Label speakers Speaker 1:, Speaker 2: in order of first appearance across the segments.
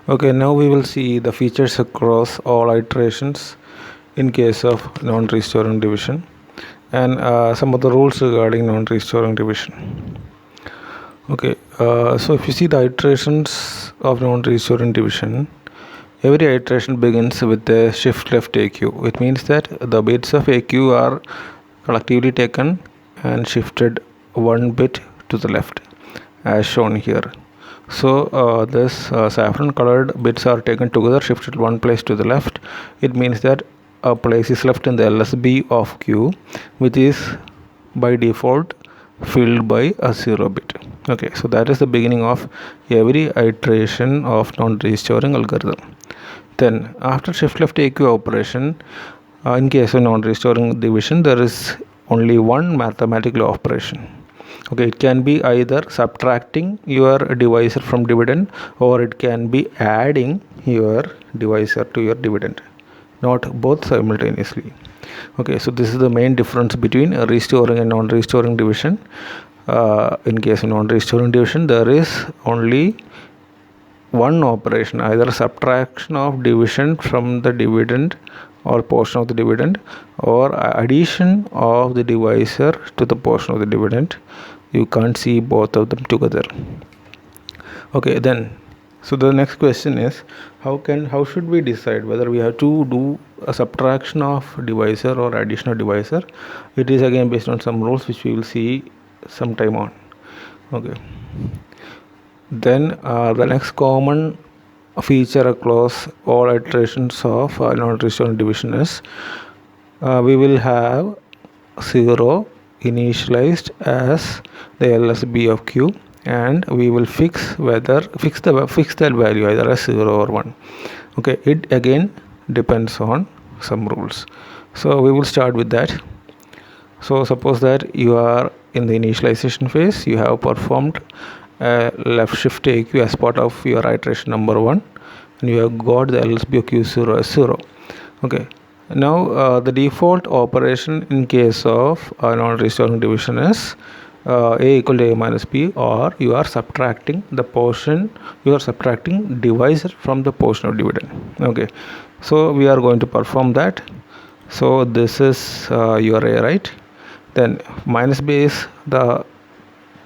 Speaker 1: Okay, now we will see the features across all iterations in case of non-restoring division and some of the rules regarding non-restoring division. Okay, so if you see the iterations of non-restoring division, every iteration begins with a shift left AQ. It means that the bits of AQ are collectively taken and shifted one bit to the left as shown here. So this saffron colored bits are taken together, shifted one place to the left. It means that a place is left in the LSB of Q, which is by default filled by a 0 bit. Okay, so that is the beginning of every iteration of non-restoring algorithm. Then after shift left AQ operation, in case of non-restoring division, there is only one mathematical operation. Okay, it can be either subtracting your divisor from dividend, or it can be adding your divisor to your dividend, not both simultaneously. Okay, so this is the main difference between a restoring and non-restoring division. In case of non-restoring division, there is only one operation, either subtraction of division from the dividend or portion of the dividend, or addition of the divisor to the portion of the dividend. You can't see both of them together. Okay, then so the next question is, how should we decide whether we have to do a subtraction of divisor or addition of divisor? It is again based on some rules which we will see some time on. Okay, then the next common feature across all iterations of non-restoring division is we will have 0 initialized as the LSB of Q, and we will fix that value either as 0 or 1. Okay, it again depends on some rules. So we will start with that. So suppose that you are in the initialization phase, you have performed left shift AQ as part of your iteration number 1, and you have got the LSB of Q0 as 0. Okay, now the default operation in case of non-restoring division is A equal to A minus B, or you are subtracting the portion, you are subtracting divisor from the portion of dividend. Okay, so we are going to perform that. So this is your A, right? Then minus B is the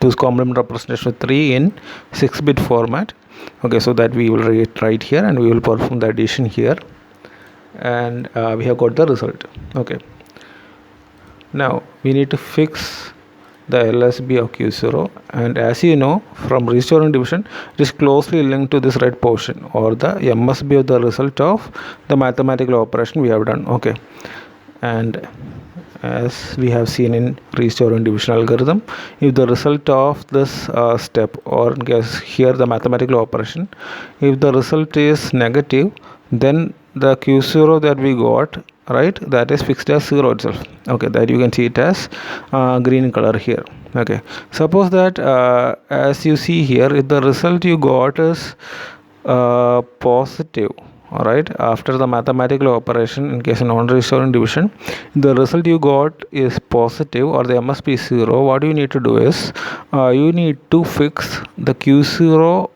Speaker 1: 2's complement representation of 3 in 6-bit format. Okay, so that we will write here, and we will perform the addition here, and we have got the result. Okay, now we need to fix the LSB of Q0, and as you know from restoring division, it is closely linked to this red portion, or the MSB of the result of the mathematical operation we have done. Okay, and as we have seen in restoring division algorithm, if the result of this step, or in case here the mathematical operation, if the result is negative, then the Q0 that we got, right, that is fixed as 0 itself. Okay, that you can see it as green color here. Okay, suppose that as you see here, if the result you got is positive, all right, after the mathematical operation in case of non-restoring division, the result you got is positive, or the MSB is 0, what you need to do is you need to fix the Q0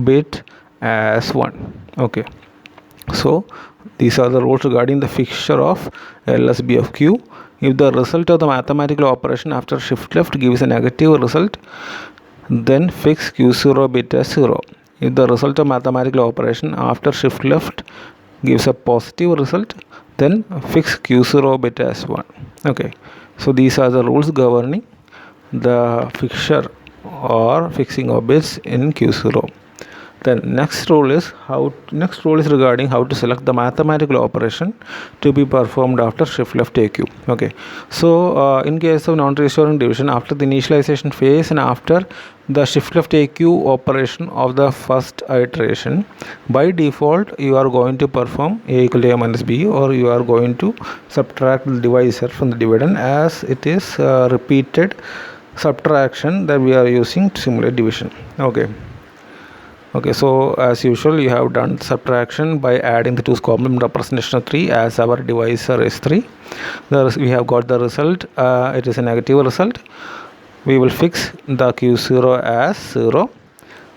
Speaker 1: bit as 1. Okay, so these are the rules regarding the fixture of LSB of Q. If the result of the mathematical operation after shift left gives a negative result, then fix Q0 bit as 0. If the result of mathematical operation after shift left gives a positive result, then fix Q0 bit as 1. Okay, so these are the rules governing the fixture or fixing of bits in Q0. Then next rule is regarding how to select the mathematical operation to be performed after shift left AQ. Okay, so in case of non-restoring division, after the initialization phase and after the shift left AQ operation of the first iteration, by default you are going to perform A equal to A minus B, or you are going to subtract the divisor from the dividend, as it is repeated subtraction that we are using to simulate division. Okay, so as usual, you have done subtraction by adding the 2's complement representation of 3, as our divisor is 3. We have got the result, it is a negative result. We will fix the Q0 as 0.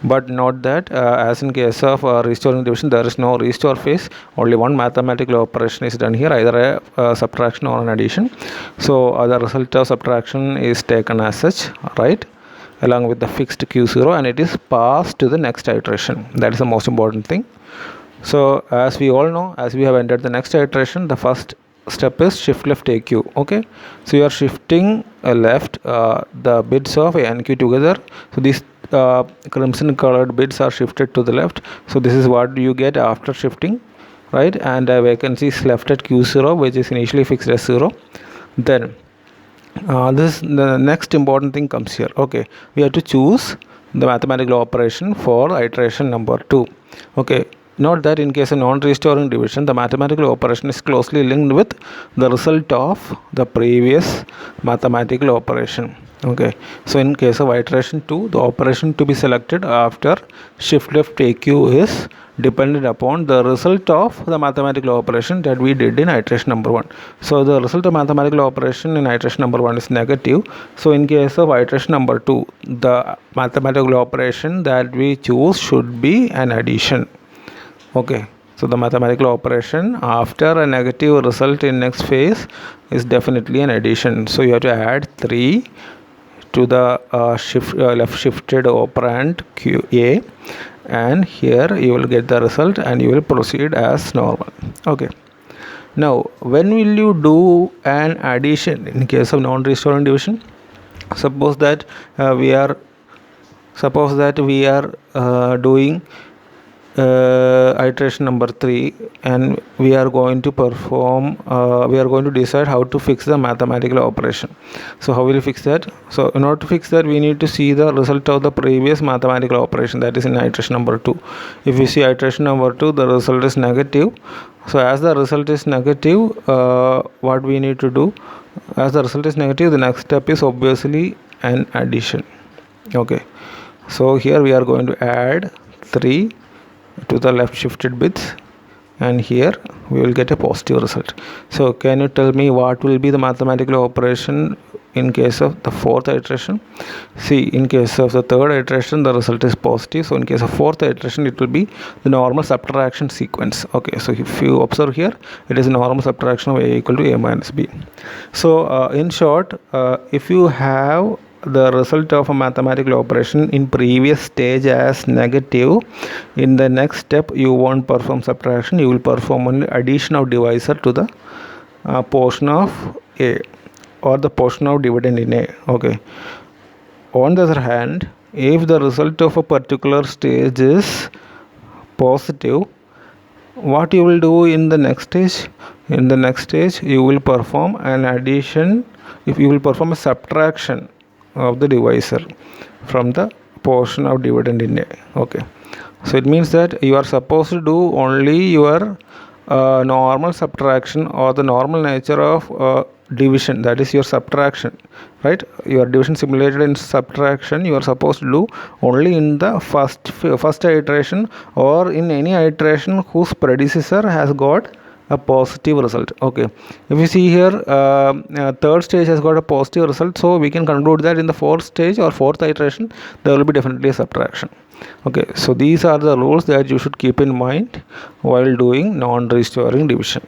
Speaker 1: But note that as in case of restoring division, there is no restore phase, only one mathematical operation is done here, either a subtraction or an addition. So the result of subtraction is taken as such, right, along with the fixed Q0, and it is passed to the next iteration. That is the most important thing. So as we all know, as we have entered the next iteration, the first step is shift left AQ. Okay, so you are shifting left the bits of A and Q together. So these crimson colored bits are shifted to the left. So this is what you get after shifting, right? And vacancy is left at Q0, which is initially fixed as 0. Then the next important thing comes here. Okay, we have to choose the mathematical operation for iteration number 2. Okay, note that in case of non-restoring division, the mathematical operation is closely linked with the result of the previous mathematical operation. Okay, so in case of iteration 2, the operation to be selected after shift left AQ is dependent upon the result of the mathematical operation that we did in iteration number 1. So the result of mathematical operation in iteration number 1 is negative. So in case of iteration number 2, the mathematical operation that we choose should be an addition. Okay, so the mathematical operation after a negative result in next phase is definitely an addition. So you have to add 3 to the left shifted operand QA, and here you will get the result and you will proceed as normal. Okay, now when will you do an addition in case of non-restoring division? Suppose that we are doing iteration number 3, and we are going to decide how to fix the mathematical operation. So how will you fix that? So in order to fix that, we need to see the result of the previous mathematical operation, that is in iteration number 2. If you see iteration number 2, the result is negative. So as the result is negative, what we need to do, as the result is negative, the next step is obviously an addition. Okay, so here we are going to add 3 to the left shifted bits, and here we will get a positive result. So can you tell me what will be the mathematical operation in case of the 4th iteration? See, in case of the 3rd iteration, the result is positive. So in case of 4th iteration, it will be the normal subtraction sequence. Okay, so if you observe here, it is a normal subtraction of A equal to A minus B. So in short, if you have the result of a mathematical operation in previous stage as negative, in the next step you won't perform subtraction, you will perform only addition of divisor to the portion of A, or the portion of dividend in A. Okay, on the other hand, if the result of a particular stage is positive, what you will do in the next stage? In the next stage you will perform an addition, if you will perform a subtraction of the divisor from the portion of dividend in A. Okay, so it means that you are supposed to do only your normal subtraction, or the normal nature of division, that is your subtraction, right? Your division simulated in subtraction you are supposed to do only in the first iteration, or in any iteration whose predecessor has got a positive result. Okay, if you see here, 3rd stage has got a positive result, so we can conclude that in the 4th stage or 4th iteration there will be definitely a subtraction. Okay, so these are the rules that you should keep in mind while doing non-restoring division.